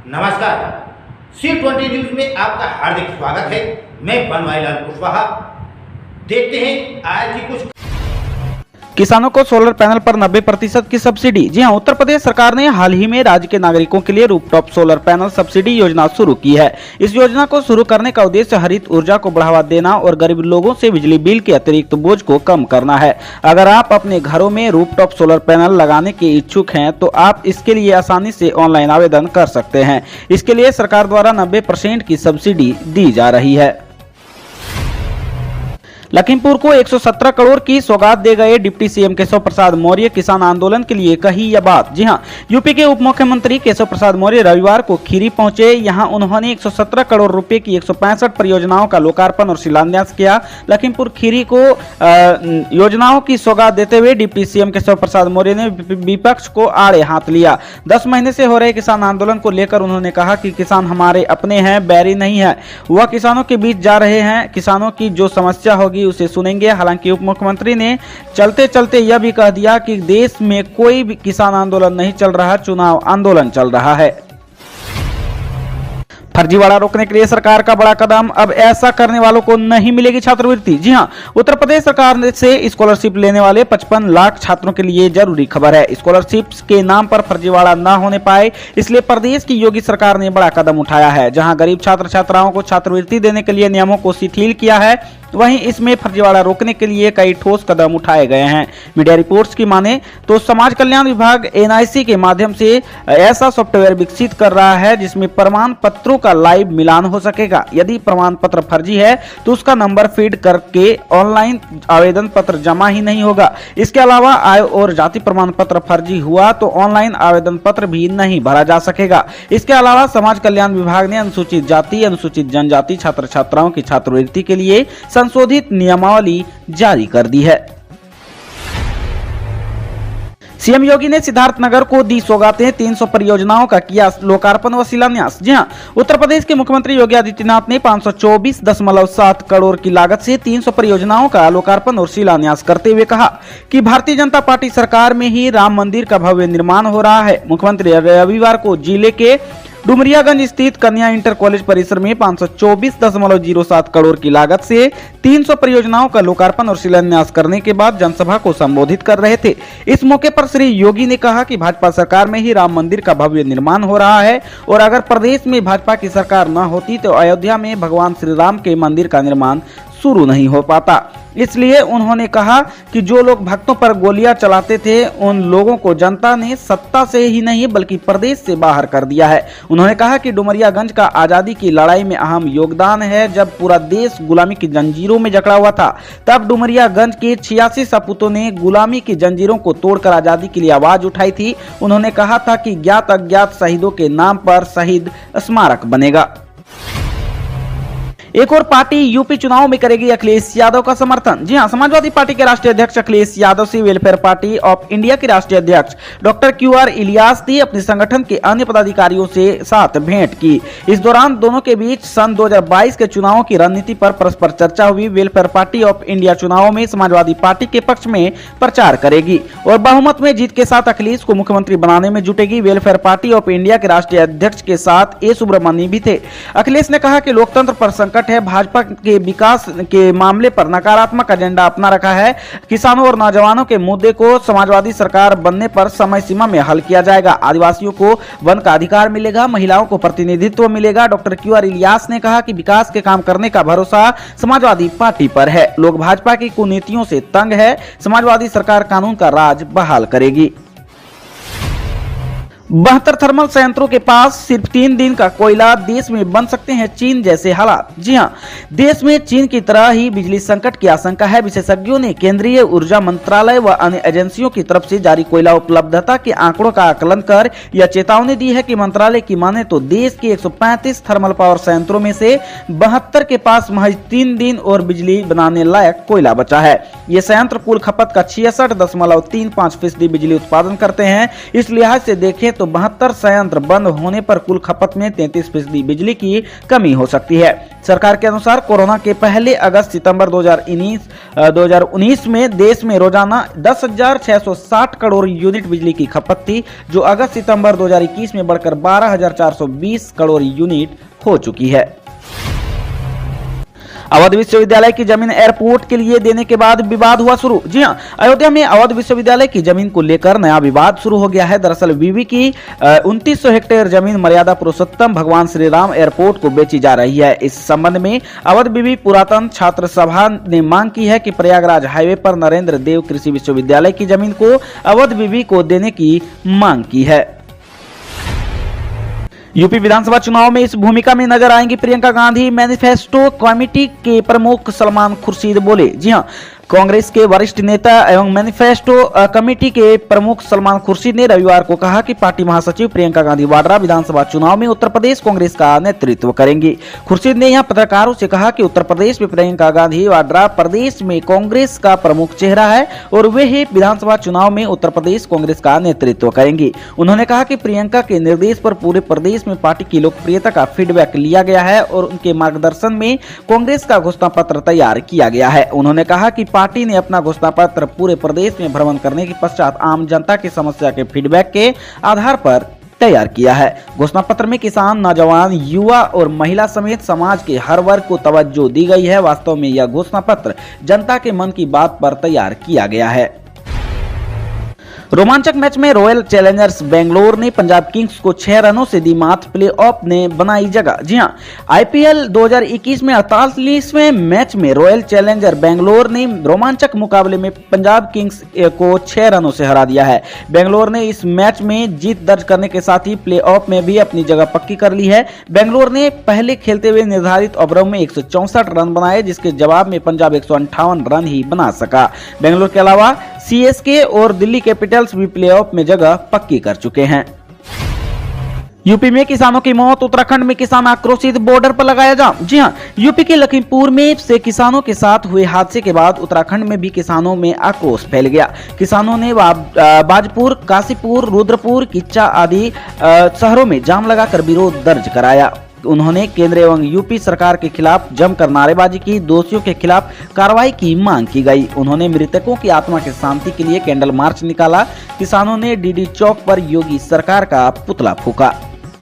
नमस्कार, C20 news में आपका हार्दिक स्वागत है। मैं बनवारीलाल कुशवाहा। देखते हैं आज की कुछ। किसानों को सोलर पैनल पर 90% की सब्सिडी। जी हां, उत्तर प्रदेश सरकार ने हाल ही में राज्य के नागरिकों के लिए रूफटॉप सोलर पैनल सब्सिडी योजना शुरू की है। इस योजना को शुरू करने का उद्देश्य हरित ऊर्जा को बढ़ावा देना और गरीब लोगों से बिजली बिल के अतिरिक्त बोझ को कम करना है। अगर आप अपने घरों में रूफटॉप सोलर पैनल लगाने के इच्छुक हैं तो आप इसके लिए आसानी से ऑनलाइन आवेदन कर सकते हैं। इसके लिए सरकार द्वारा 90% की सब्सिडी दी जा रही है। लखीमपुर को 117 करोड़ की सौगात दे गए डिप्टी सीएम केशव प्रसाद मौर्य। किसान आंदोलन के लिए कही यह बात। जी हां, यूपी के उप मुख्यमंत्री केशव प्रसाद मौर्य रविवार को खीरी पहुंचे। यहां उन्होंने 117 करोड़ रुपए की 165 परियोजनाओं का लोकार्पण और शिलान्यास किया। लखीमपुर खीरी को योजनाओं की सौगात देते हुए डिप्टी सीएम केशव प्रसाद मौर्य ने विपक्ष को आड़े हाथ लिया। 10 महीने से हो रहे किसान आंदोलन को लेकर उन्होंने कहा कि किसान हमारे अपने हैं, बैरी नहीं है। वह किसानों के बीच जा रहे हैं, किसानों की जो समस्या होगी उसे सुनेंगे। हालांकि उप मुख्यमंत्री ने चलते चलते यह भी कह दिया कि देश में कोई भी किसान आंदोलन नहीं चल रहा, चुनाव आंदोलन चल रहा है। फर्जीवाड़ा रोकने के लिए सरकार का बड़ा कदम। अब ऐसा करने वालों को नहीं मिलेगी छात्रवृत्ति। जी हां, उत्तर प्रदेश सरकार से स्कॉलरशिप लेने वाले 55 लाख छात्रों के लिए जरूरी खबर है। स्कॉलरशिप के नाम पर फर्जीवाड़ा न होने पाए, इसलिए प्रदेश की योगी सरकार ने बड़ा कदम उठाया है। जहां गरीब छात्र छात्राओं को छात्रवृत्ति देने के लिए नियमों को शिथिल किया है, वहीं इसमें फर्जीवाड़ा रोकने के लिए कई ठोस कदम उठाए गए हैं। मीडिया रिपोर्ट्स की माने तो समाज कल्याण विभाग एनआईसी के माध्यम से ऐसा सॉफ्टवेयर विकसित कर रहा है जिसमें प्रमाण पत्रों का लाइव मिलान हो सकेगा। यदि प्रमाण पत्र फर्जी है तो उसका नंबर फीड करके ऑनलाइन आवेदन पत्र जमा ही नहीं होगा। इसके अलावा आय और जाति प्रमाण पत्र फर्जी हुआ तो ऑनलाइन आवेदन पत्र भी नहीं भरा जा सकेगा। इसके अलावा समाज कल्याण विभाग ने अनुसूचित जाति, अनुसूचित जनजाति छात्र छात्राओं की छात्रवृत्ति के लिए संशोधित नियमावली जारी कर दी है। सीएम योगी ने सिद्धार्थनगर को दी सौगातें। 300 परियोजनाओं का किया लोकार्पण व शिलान्यास। जी हां, उत्तर प्रदेश के मुख्यमंत्री योगी आदित्यनाथ ने 524.7 करोड़ की लागत से 300 परियोजनाओं का लोकार्पण और शिलान्यास करते हुए कहा कि भारतीय जनता पार्टी सरकार में ही राम मंदिर का भव्य निर्माण हो रहा है। मुख्यमंत्री रविवार को जिले के डुमरियागंज स्थित कन्या इंटर कॉलेज परिसर में 524.07 करोड़ की लागत से 300 परियोजनाओं का लोकार्पण और शिलान्यास करने के बाद जनसभा को संबोधित कर रहे थे। इस मौके पर श्री योगी ने कहा कि भाजपा सरकार में ही राम मंदिर का भव्य निर्माण हो रहा है और अगर प्रदेश में भाजपा की सरकार न होती तो अयोध्या में भगवान श्री राम के मंदिर का निर्माण शुरू नहीं हो पाता। इसलिए उन्होंने कहा कि जो लोग भक्तों पर गोलियां चलाते थे उन लोगों को जनता ने सत्ता से ही नहीं बल्कि प्रदेश से बाहर कर दिया है। उन्होंने कहा कि डुमरियागंज का आजादी की लड़ाई में अहम योगदान है। जब पूरा देश गुलामी की जंजीरों में जकड़ा हुआ था तब डुमरियागंज के 86 सपूतों ने गुलामी की जंजीरों को तोड़कर आजादी के लिए आवाज उठाई थी। उन्होंने कहा था कि ज्ञात अज्ञात शहीदों के नाम पर शहीद स्मारक बनेगा। एक और पार्टी यूपी चुनाव में करेगी अखिलेश यादव का समर्थन। जी हां, समाजवादी पार्टी के राष्ट्रीय अध्यक्ष अखिलेश यादव से वेलफेयर पार्टी ऑफ इंडिया के राष्ट्रीय अध्यक्ष डॉक्टर QR इलियास ने अपने संगठन के अन्य पदाधिकारियों से साथ भेंट की। इस दौरान दोनों के बीच सन 2022 के चुनावों की रणनीति पर परस्पर चर्चा हुई। वेलफेयर पार्टी ऑफ इंडिया चुनावों में समाजवादी पार्टी के पक्ष में प्रचार करेगी और बहुमत में जीत के साथ अखिलेश को मुख्यमंत्री बनाने में जुटेगी। वेलफेयर पार्टी ऑफ इंडिया के राष्ट्रीय अध्यक्ष के साथ ए सुब्रमण्यम भी थे। अखिलेश ने कहा कि लोकतंत्र पर संकट है, भाजपा के विकास के मामले पर नकारात्मक एजेंडा अपना रखा है। किसानों और नौजवानों के मुद्दे को समाजवादी सरकार बनने पर समय सीमा में हल किया जाएगा। आदिवासियों को वन का अधिकार मिलेगा, महिलाओं को प्रतिनिधित्व मिलेगा। डॉक्टर QR इलियास ने कहा कि विकास के काम करने का भरोसा समाजवादी पार्टी पर है। लोग भाजपा की कुनीतियों से तंग है। समाजवादी सरकार कानून का राज बहाल करेगी। 72 थर्मल संयंत्रों के पास सिर्फ 3 दिन का कोयला, देश में बन सकते हैं चीन जैसे हालात। जी हां, देश में चीन की तरह ही बिजली संकट की आशंका है। विशेषज्ञों ने केंद्रीय ऊर्जा मंत्रालय व अन्य एजेंसियों की तरफ से जारी कोयला उपलब्धता के आंकड़ों का आकलन कर यह चेतावनी दी है कि मंत्रालय की माने तो देश के 135 थर्मल पावर संयंत्रों में से 72 के पास महज 3 दिन और बिजली बनाने लायक कोयला बचा है। ये संयंत्र कुल खपत का 66.35% बिजली उत्पादन करते हैं। इस लिहाज से देखें तो 72 संयंत्र बंद होने पर कुल खपत में 33% बिजली की कमी हो सकती है। सरकार के अनुसार कोरोना के पहले अगस्त सितंबर 2019 में देश में रोजाना 10,660 करोड़ यूनिट बिजली की खपत थी, जो अगस्त सितंबर 2021 में बढ़कर 12,420 करोड़ यूनिट हो चुकी है। अवध विश्वविद्यालय की जमीन एयरपोर्ट के लिए देने के बाद विवाद हुआ शुरू। जी हां, अयोध्या में अवध विश्वविद्यालय की जमीन को लेकर नया विवाद शुरू हो गया है। दरअसल विवि की 2900 हेक्टेयर जमीन मर्यादा पुरुषोत्तम भगवान श्री राम एयरपोर्ट को बेची जा रही है। इस संबंध में अवध विवि पुरातन छात्र सभा ने मांग की है कि प्रयागराज हाईवे पर नरेंद्र देव कृषि विश्वविद्यालय की जमीन को अवध विवि को देने की मांग की है। यूपी विधानसभा चुनाव में इस भूमिका में नजर आएंगी प्रियंका गांधी। मैनिफेस्टो कमेटी के प्रमुख सलमान खुर्शीद बोले। जी हां, कांग्रेस के वरिष्ठ नेता एवं मैनिफेस्टो कमेटी के प्रमुख सलमान खुर्शीद ने रविवार को कहा कि पार्टी महासचिव प्रियंका गांधी वाड्रा विधानसभा चुनाव में उत्तर प्रदेश कांग्रेस का नेतृत्व करेंगी। खुर्शीद ने यहां पत्रकारों से कहा कि उत्तर प्रदेश में प्रियंका गांधी वाड्रा प्रदेश में कांग्रेस का प्रमुख चेहरा है और वे ही विधानसभा चुनाव में उत्तर प्रदेश कांग्रेस का नेतृत्व करेंगी। उन्होंने कहा कि प्रियंका के निर्देश पर पूरे प्रदेश में पार्टी की लोकप्रियता का फीडबैक लिया गया है और उनके मार्गदर्शन में कांग्रेस का घोषणा पत्र तैयार किया गया है। उन्होंने कहा कि पार्टी ने अपना घोषणा पत्र पूरे प्रदेश में भ्रमण करने के पश्चात आम जनता की समस्या के फीडबैक के आधार पर तैयार किया है। घोषणा पत्र में किसान, नौजवान, युवा और महिला समेत समाज के हर वर्ग को तवज्जो दी गई है। वास्तव में यह घोषणा पत्र जनता के मन की बात पर तैयार किया गया है। रोमांचक मैच में रॉयल चैलेंजर्स बेंगलोर ने पंजाब किंग्स को 6 रनों से दी मात। प्लेऑफ ने बनाई जगह। जी हां, आईपीएल 2021 में 48वें मैच में रॉयल चैलेंजर बेंगलोर ने रोमांचक मुकाबले में पंजाब किंग्स को 6 रनों से हरा दिया है। बेंगलोर ने इस मैच में जीत दर्ज करने के साथ ही प्लेऑफ में भी अपनी जगह पक्की कर ली है। बेंगलोर ने पहले खेलते हुए निर्धारित ओवरों में 164 रन बनाए, जिसके जवाब में पंजाब 158 रन ही बना सका। बेंगलोर के अलावा सीएसके और दिल्ली कैपिटल्स भी प्लेऑफ में जगह पक्की कर चुके हैं। यूपी में किसानों की मौत, उत्तराखंड में किसान आक्रोशित, बॉर्डर पर लगाया जाम। जी हां, यूपी के लखीमपुर में से किसानों के साथ हुए हादसे के बाद उत्तराखंड में भी किसानों में आक्रोश फैल गया। किसानों ने बाजपुर, काशीपुर, रुद्रपुर, किच्चा आदि शहरों में जाम लगाकर विरोध दर्ज कराया। उन्होंने केंद्र एवं यूपी सरकार के खिलाफ जमकर नारेबाजी की। दोषियों के खिलाफ कार्रवाई की मांग की गई। उन्होंने मृतकों की आत्मा की शांति के लिए कैंडल मार्च निकाला। किसानों ने डीडी चौक पर योगी सरकार का पुतला फूंका।